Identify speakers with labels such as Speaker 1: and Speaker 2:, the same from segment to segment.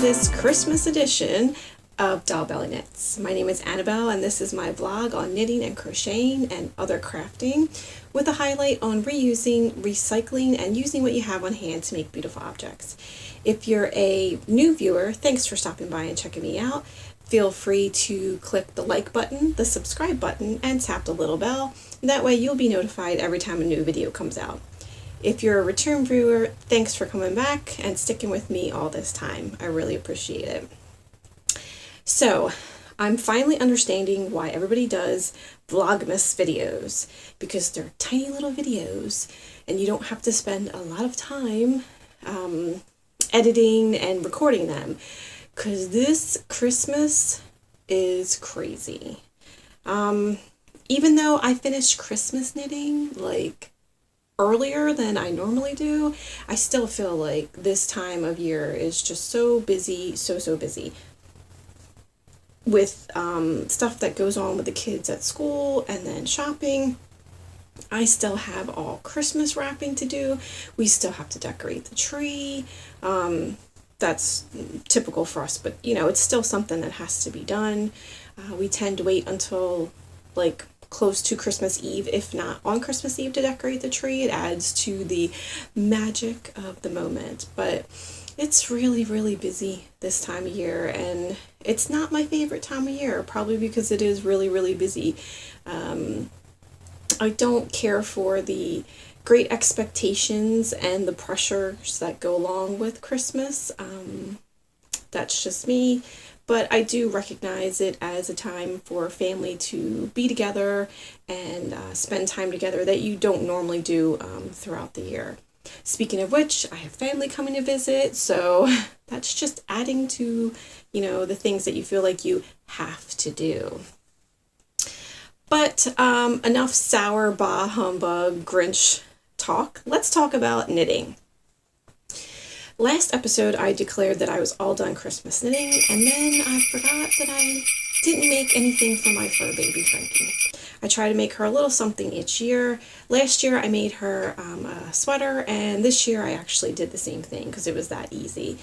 Speaker 1: to this Christmas edition of Doll Belly Knits. My name is Annabelle and this is my blog on knitting and crocheting and other crafting with a highlight on reusing, recycling, and using what you have on hand to make beautiful objects. If you're a new viewer, thanks for stopping by and checking me out. Feel free to click the like button, the subscribe button, and tap the little bell. That way you'll be notified every time a new video comes out. If you're a return viewer, thanks for coming back and sticking with me all this time. I really appreciate it. So, I'm finally understanding why everybody does Vlogmas videos, because they're tiny little videos and you don't have to spend a lot of time editing and recording them, because this Christmas is crazy. Even though I finished Christmas knitting like earlier than I normally do, I still feel like this time of year is just so busy, so busy with stuff that goes on with the kids at school and then shopping. I still have all Christmas wrapping to do. We still have to decorate the tree. That's typical for us, but you know, it's still something that has to be done. We tend to wait until like close to Christmas Eve, if not on Christmas Eve, to decorate the tree. It adds to the magic of the moment, but it's really busy this time of year, and it's not my favorite time of year, probably because it is really busy. I don't care for the great expectations and the pressures that go along with Christmas. That's just me. But I do recognize it as a time for family to be together and spend time together that you don't normally do throughout the year. Speaking of which, I have family coming to visit, so that's just adding to, you know, the things that you feel like you have to do. But enough sour, bah, humbug, Grinch talk. Let's talk about knitting. Last episode, I declared that I was all done Christmas knitting, and then I forgot that I didn't make anything for my fur baby, Frankie. I try to make her a little something each year. Last year, I made her a sweater, and this year, I actually did the same thing because it was that easy.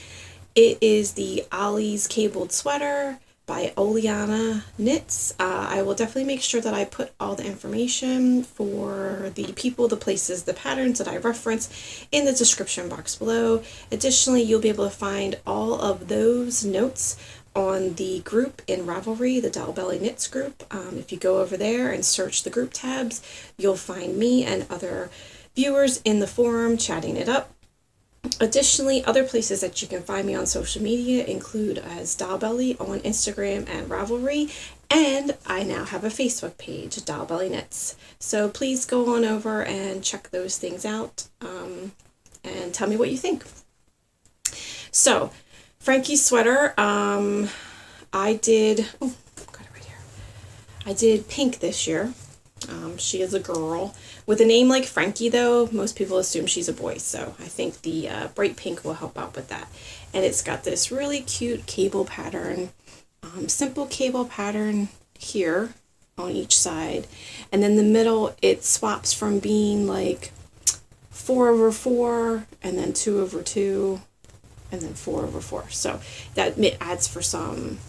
Speaker 1: It is the Ollie's Cabled Sweater by Oleana Knits. I will definitely make sure that I put all the information for the people, the places, the patterns that I reference in the description box below. Additionally, you'll be able to find all of those notes on the group in Ravelry, the Doll Belly Knits group. If you go over there and search the group tabs, you'll find me and other viewers in the forum chatting it up. Additionally, other places that you can find me on social media include as Doll Belly on Instagram and Ravelry, and I now have a Facebook page, Doll Belly Knits. So please go on over and check those things out and tell me what you think. So, Frankie's sweater, I did pink this year. She is a girl. With a name like Frankie, though, most people assume she's a boy, so I think the bright pink will help out with that. And it's got this really cute cable pattern, simple cable pattern here on each side. And then the middle, it swaps from being like 4/4, and then 2/2, and then 4/4. So that adds for some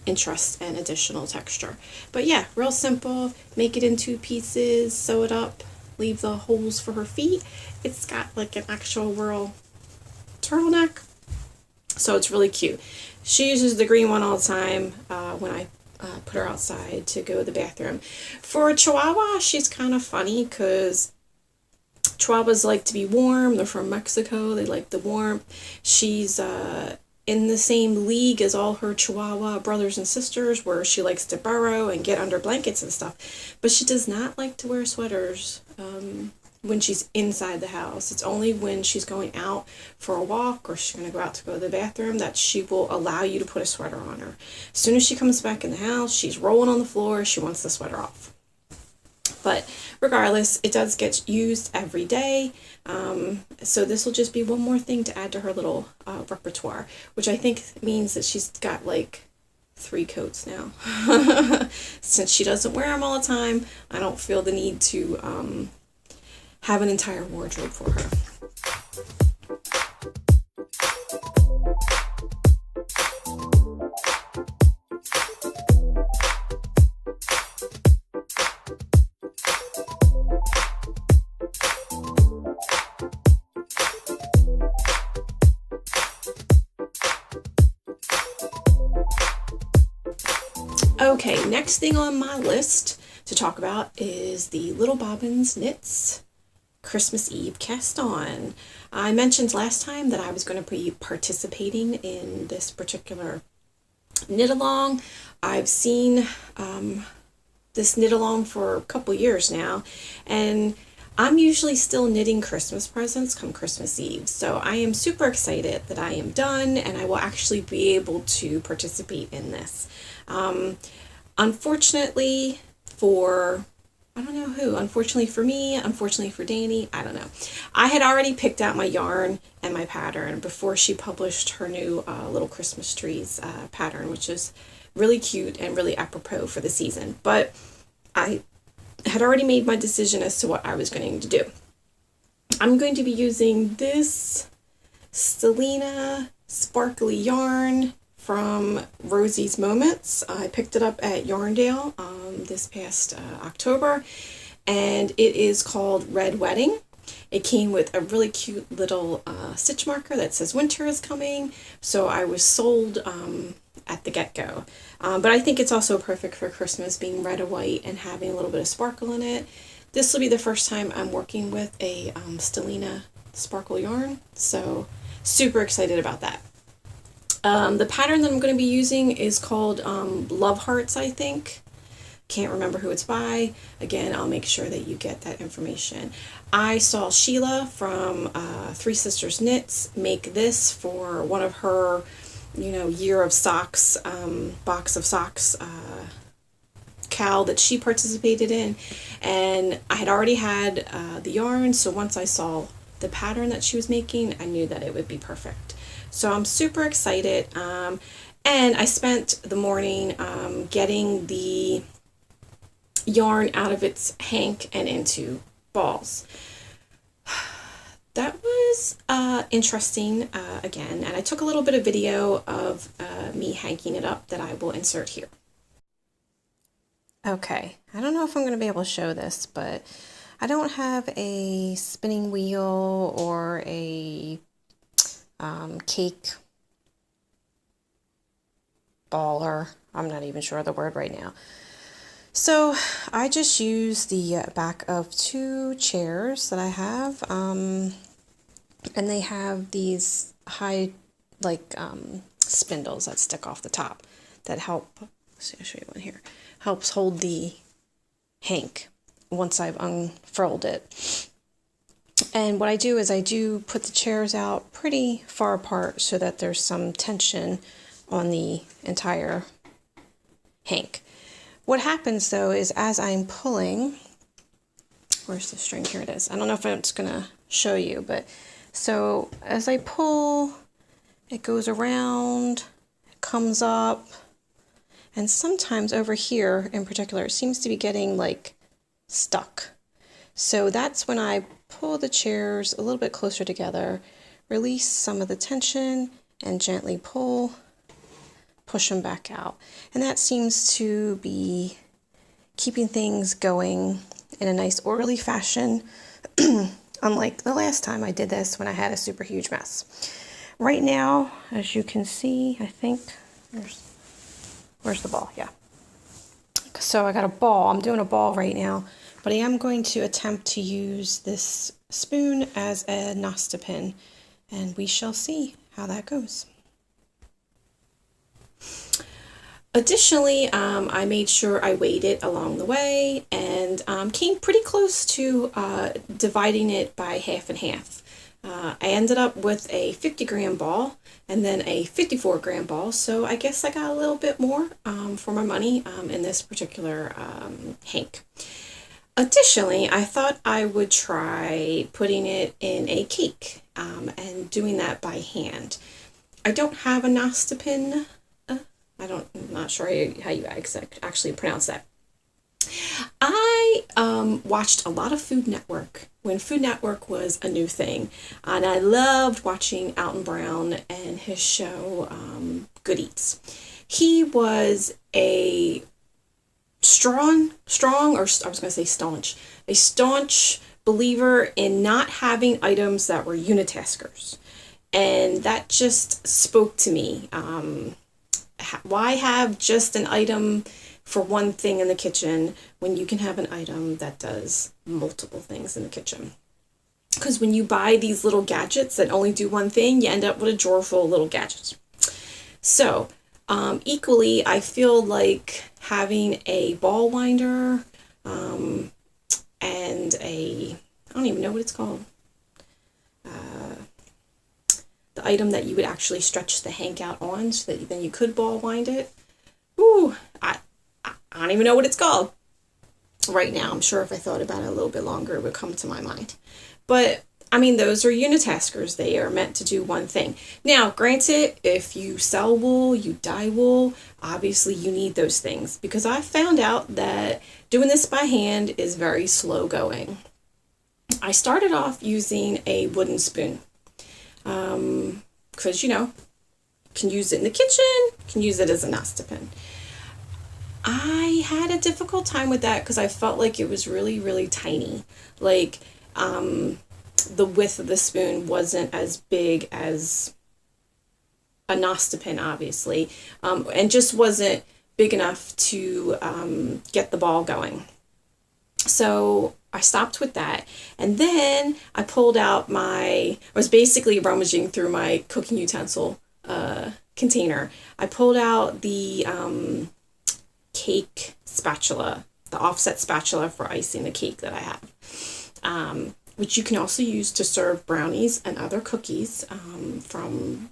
Speaker 1: interest and additional texture. But yeah, real simple. Make it in 2 pieces, sew it up, leave the holes for her feet. It's got like an actual real turtleneck, so it's really cute. She uses the green one all the time when I put her outside to go to the bathroom. For a Chihuahua, she's kind of funny because Chihuahuas like to be warm. They're from Mexico. They like the warmth. She's in the same league as all her Chihuahua brothers and sisters, where she likes to burrow and get under blankets and stuff. But she does not like to wear sweaters when she's inside the house. It's only when she's going out for a walk or she's going to go to the bathroom that she will allow you to put a sweater on her. As soon as she comes back in the house, she's rolling on the floor. She wants the sweater off. But regardless, it does get used every day. So this will just be one more thing to add to her little repertoire, which I think means that she's got like 3 coats now. Since she doesn't wear them all the time, I don't feel the need to have an entire wardrobe for her. Okay, next thing on my list to talk about is the Little Bobbins Knits Christmas Eve cast on. I mentioned last time that I was going to be participating in this particular knit along. I've seen this knit along for a couple years now, and I'm usually still knitting Christmas presents come Christmas Eve. So I am super excited that I am done and I will actually be able to participate in this. Unfortunately for, I don't know who, unfortunately for me, unfortunately for Danny, I don't know. I had already picked out my yarn and my pattern before she published her new Little Christmas Trees pattern, which is really cute and really apropos for the season. But I had already made my decision as to what I was going to do. I'm going to be using this Stellina sparkly yarn from Rosie's Moments. I picked it up at Yarndale this past October, and it is called Red Wedding. It came with a really cute little stitch marker that says winter is coming, so I was sold at the get-go. But I think it's also perfect for Christmas, being red and white and having a little bit of sparkle in it. This will be the first time I'm working with a Stellina sparkle yarn, so super excited about that. The pattern that I'm going to be using is called Love Hearts, I think. Can't remember who it's by. Again, I'll make sure that you get that information. I saw Sheila from Three Sisters Knits make this for one of her, year of socks, box of socks cal that she participated in. And I had already had the yarn, so once I saw the pattern that she was making, I knew that it would be perfect. So I'm super excited. And I spent the morning getting the yarn out of its hank and into balls. That was interesting again, and I took a little bit of video of me hanking it up that I will insert here. Okay, I don't know if I'm going to be able to show this, but I don't have a spinning wheel or a cake baller. I'm not even sure of the word right now. So I just use the back of two chairs that I have, and they have these high, spindles that stick off the top that help, see, I'll show you one here, helps hold the hank once I've unfurled it. And what I do is I do put the chairs out pretty far apart so that there's some tension on the entire hank. What happens though is as I'm pulling, where's the string? Here it is. I don't know if it's going to show you, but so as I pull, it goes around, it comes up, and sometimes over here in particular, it seems to be getting stuck. So that's when I pull the chairs a little bit closer together, release some of the tension, and gently pull, push them back out. And that seems to be keeping things going in a nice orderly fashion, unlike the last time I did this when I had a super huge mess. Right now, as you can see, I think, where's the ball? Yeah. So I got a ball. I'm doing a ball right now, but I am going to attempt to use this spoon as a Nasta pin, and we shall see how that goes. Additionally, I made sure I weighed it along the way and came pretty close to dividing it by half and half. I ended up with a 50-gram ball and then a 54-gram ball, so I guess I got a little bit more for my money in this particular hank. Additionally, I thought I would try putting it in a cake and doing that by hand. I don't have a Nasta pin. I'm not sure how you actually pronounce that. I watched a lot of Food Network when Food Network was a new thing, and I loved watching Alton Brown and his show Good Eats. He was a a staunch believer in not having items that were unitaskers, and that just spoke to me. Why have just an item for one thing in the kitchen when you can have an item that does multiple things in the kitchen. Because when you buy these little gadgets that only do one thing, you end up with a drawer full of little gadgets. So, equally, I feel like having a ball winder and I don't even know what it's called. The item that you would actually stretch the hank out on so that then you could ball wind it. Ooh, I don't even know what it's called right now. I'm sure if I thought about it a little bit longer, it would come to my mind. But I mean, those are unitaskers. They are meant to do one thing. Now, granted, if you sell wool, you dye wool, obviously you need those things, because I found out that doing this by hand is very slow going. I started off using a wooden spoon because, can use it in the kitchen, can use it as a nostopen. I had a difficult time with that because I felt like it was really, really tiny. Like, the width of the spoon wasn't as big as a nostopen, obviously, and just wasn't big enough to get the ball going. So I stopped with that. And then I pulled out I was basically rummaging through my cooking utensil container. I pulled out the cake spatula, the offset spatula for icing the cake that I have, which you can also use to serve brownies and other cookies from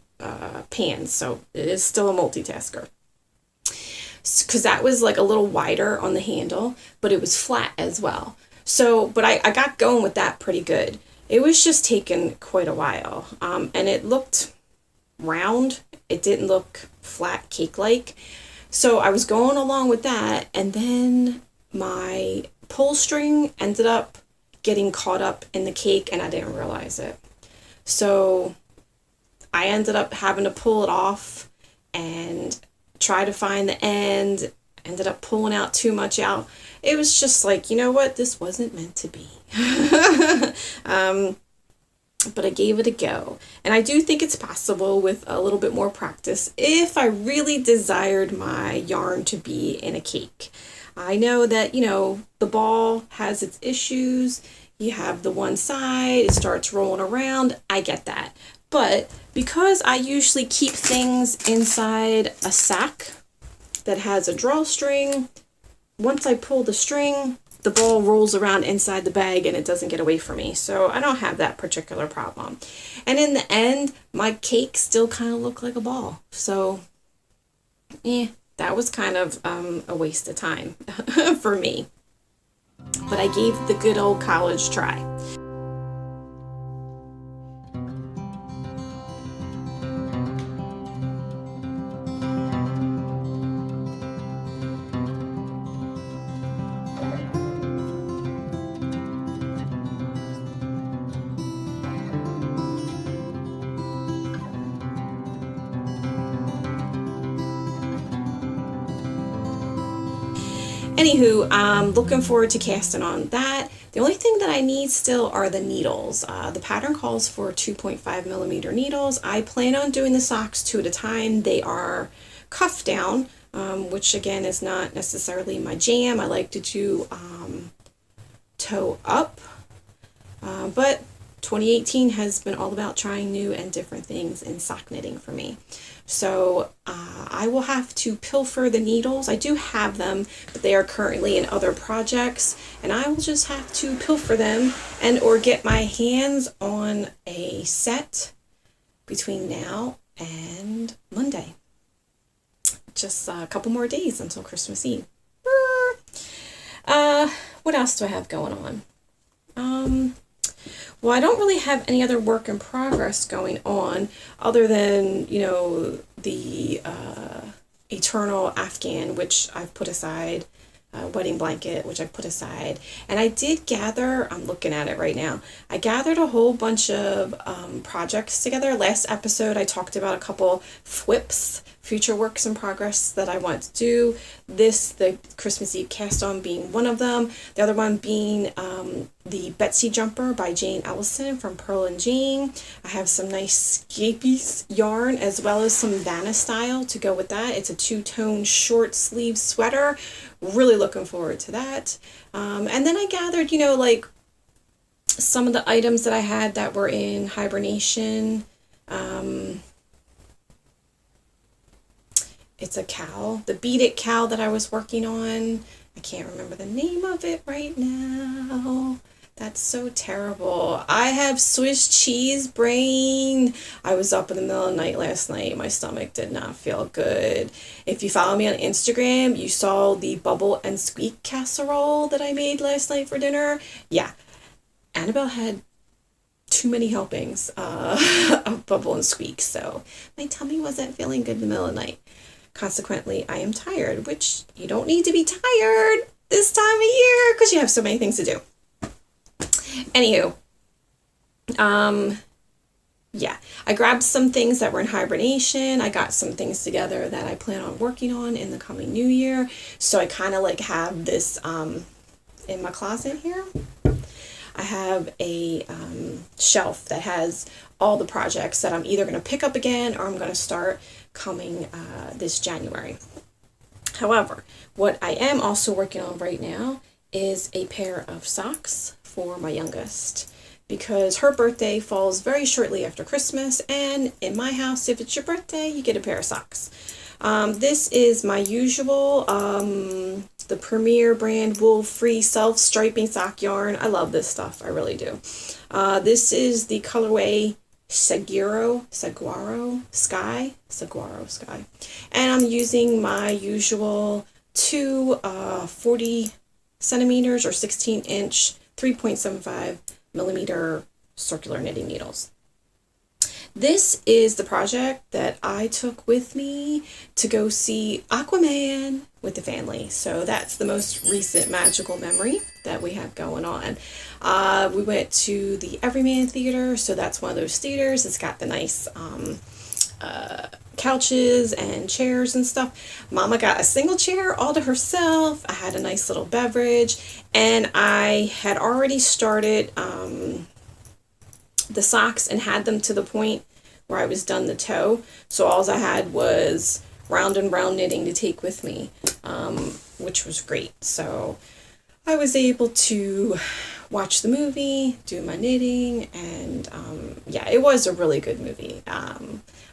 Speaker 1: pans. So it is still a multitasker. Because that was like a little wider on the handle, but it was flat as well. So, but I got going with that pretty good. It was just taking quite a while. And it looked round. It didn't look flat cake-like. So I was going along with that, and then my pull string ended up getting caught up in the cake, and I didn't realize it. So I ended up having to pull it off and try to find the end. Ended up pulling out too much out. It was just like, you know what? This wasn't meant to be. But I gave it a go. And I do think it's possible with a little bit more practice if I really desired my yarn to be in a cake. I know that, the ball has its issues. You have the one side, it starts rolling around. I get that. But because I usually keep things inside a sack that has a drawstring, once I pull the string, the ball rolls around inside the bag and it doesn't get away from me. So I don't have that particular problem. And in the end, my cake still kind of looked like a ball. So, that was kind of a waste of time for me. But I gave the good old college try. Anywho, I'm looking forward to casting on that. The only thing that I need still are the needles. The pattern calls for 2.5 millimeter needles. I plan on doing the socks 2 at a time. They are cuff down, which again is not necessarily my jam. I like to do toe up, but 2018 has been all about trying new and different things in sock knitting for me. So I will have to pilfer the needles. I do have them, but they are currently in other projects, and I will just have to pilfer them and or get my hands on a set between now and Monday. Just a couple more days until Christmas Eve. What else do I have going on? Well, I don't really have any other work in progress going on other than, the Eternal Afghan, which I've put aside, wedding blanket, which I've put aside. And I did gather, I'm looking at it right now, I gathered a whole bunch of projects together. Last episode, I talked about a couple FWIPs, future works in progress that I want to do. The Christmas Eve cast on being one of them. The other one being the Betsy Jumper by Jane Ellison from Pearl and Jane. I have some nice Scapies yarn as well as some Vanna style to go with that. It's a two-tone short sleeve sweater. Really looking forward to that. And then I gathered, like some of the items that I had that were in hibernation. It's a cowl, the Beat It cowl that I was working on. I can't remember the name of it right now. That's so terrible. I have Swiss cheese brain. I was up in the middle of the night last night. My stomach did not feel good. If you follow me on Instagram, you saw the bubble and squeak casserole that I made last night for dinner. Yeah, Annabelle had too many helpings of bubble and squeak, so my tummy wasn't feeling good in the middle of the night. Consequently, I am tired, which you don't need to be tired this time of year because you have so many things to do. Anywho, yeah, I grabbed some things that were in hibernation. I got some things together that I plan on working on in the coming new year. So I kind of have this in my closet here. I have a shelf that has all the projects that I'm either going to pick up again or I'm going to start coming this January. However, what I am also working on right now is a pair of socks for my youngest because her birthday falls very shortly after Christmas, and in my house, if it's your birthday, you get a pair of socks. This is my usual, the Premier brand wool-free self-striping sock yarn. I love this stuff. I really do. This is the colorway Saguaro Sky. And I'm using my usual two 40 centimeters or 16 inch 3.75 millimeter circular knitting needles. This is the project that I took with me to go see Aquaman with the family. So that's the most recent magical memory that we have going on. We went to the Everyman Theater, so that's one of those theaters. It's got the nice couches and chairs and stuff. Mama got a single chair all to herself. I had a nice little beverage, and I had already started the socks and had them to the point where I was done the toe. So all I had was round and round knitting to take with me, which was great. So I was able to watch the movie, do my knitting, and yeah, it was a really good movie.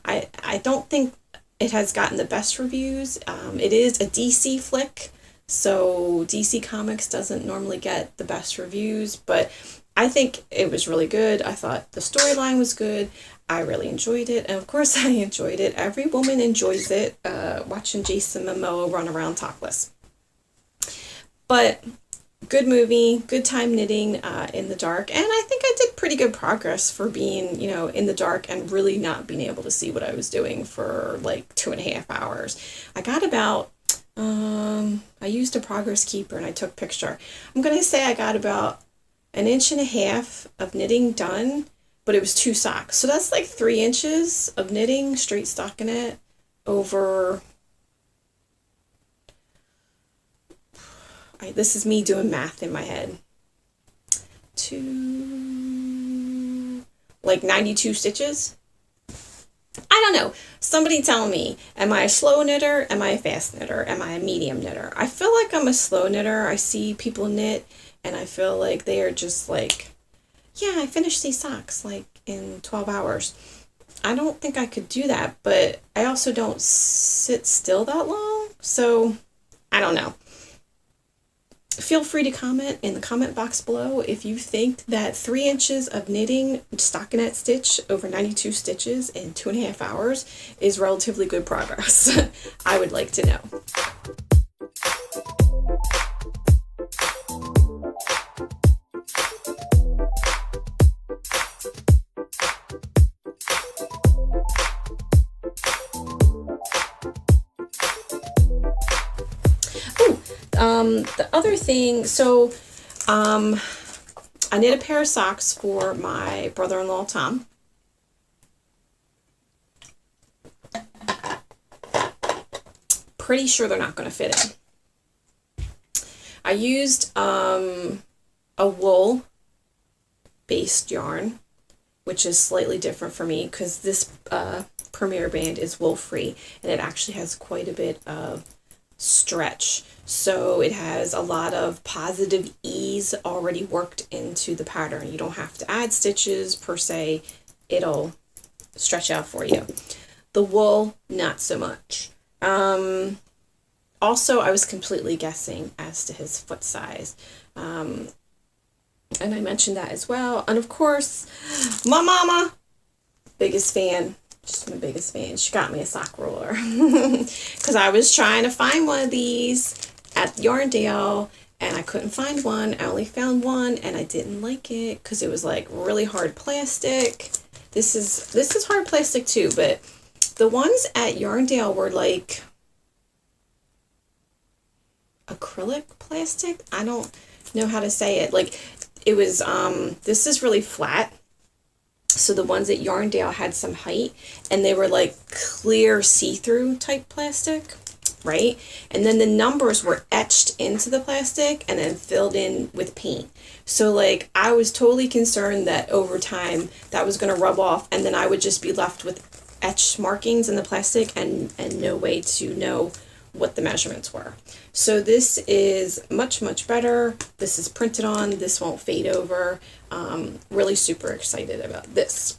Speaker 1: I don't think it has gotten the best reviews. It is a DC flick, so DC Comics doesn't normally get the best reviews, but I think it was really good. I thought the storyline was good. I really enjoyed it, and of course I enjoyed it. Every woman enjoys it, watching Jason Momoa run around topless. But good movie, good time knitting in the dark, and I think I did pretty good progress for being, in the dark and really not being able to see what I was doing for like 2.5 hours. I got about, I used a progress keeper and I took picture. I'm going to say I got about 1.5 inches of knitting done, but it was 2 socks. So that's like 3 inches of knitting, straight stockinette over... this is me doing math in my head. Like 92 stitches? I don't know. Somebody tell me, am I a slow knitter? Am I a fast knitter? Am I a medium knitter? I feel like I'm a slow knitter. I see people knit and I feel like they are just like, yeah, I finished these socks like in 12 hours. I don't think I could do that, but I also don't sit still that long. So I don't know. Feel free to comment in the comment box below if you think that 3 inches of knitting stockinette stitch over 92 stitches in 2.5 hours is relatively good progress. I would like to know. The other thing, so I knit a pair of socks for my brother-in-law, Tom. pretty sure they're not going to fit in. I used a wool based yarn, which is slightly different for me because this Premier band is wool free and it actually has quite a bit of stretch. So it has a lot of positive ease already worked into the pattern. You don't have to add stitches per se. It'll stretch out for you. The wool, not so much. Also, I was completely guessing as to his foot size. And I mentioned that as well. And of course, my mama, biggest fan. She's my biggest fan. She got me a sock roller. Because I was trying to find one of these at Yarndale and I couldn't find one. I only found one and I didn't like it because it was like really hard plastic. This is hard plastic too, but the ones at Yarndale were like acrylic plastic. I don't know how to say it. Like it was this is really flat. So the ones at Yarndale had some height and they were like clear see-through type plastic, right? And then the numbers were etched into the plastic and then filled in with paint. So like I was totally concerned that over time that was going to rub off and then I would just be left with etched markings in the plastic and no way to know what the measurements were. So this is much, much better. This is printed on. This won't fade over. Really super excited about this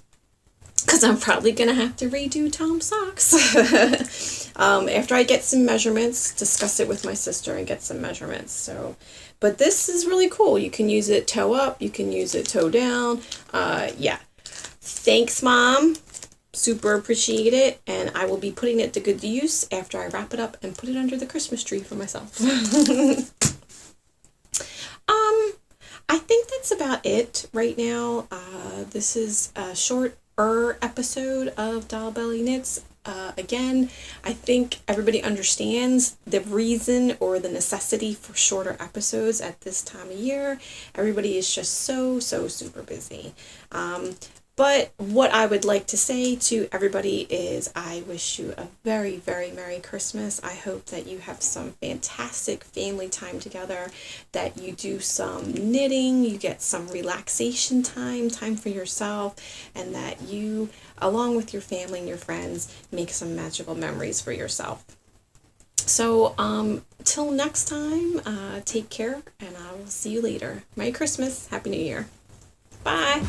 Speaker 1: because I'm probably going to have to redo Tom's socks after I get some measurements, discuss it with my sister and get some measurements. So, but this is really cool. You can use it toe up. You can use it toe down. Yeah. Thanks, Mom. Super appreciate it, and I will be putting it to good use after I wrap it up and put it under the Christmas tree for myself. I think that's about it right now. This is a shorter episode of Doll Belly Knits. Again, I think everybody understands the reason or the necessity for shorter episodes at this time of year. Everybody is just so super busy. But what I would like to say to everybody is I wish you a very, very Merry Christmas. I hope that you have some fantastic family time together, that you do some knitting, you get some relaxation time for yourself, and that you, along with your family and your friends, make some magical memories for yourself. So, till next time, take care, and I will see you later. Merry Christmas. Happy New Year. Bye.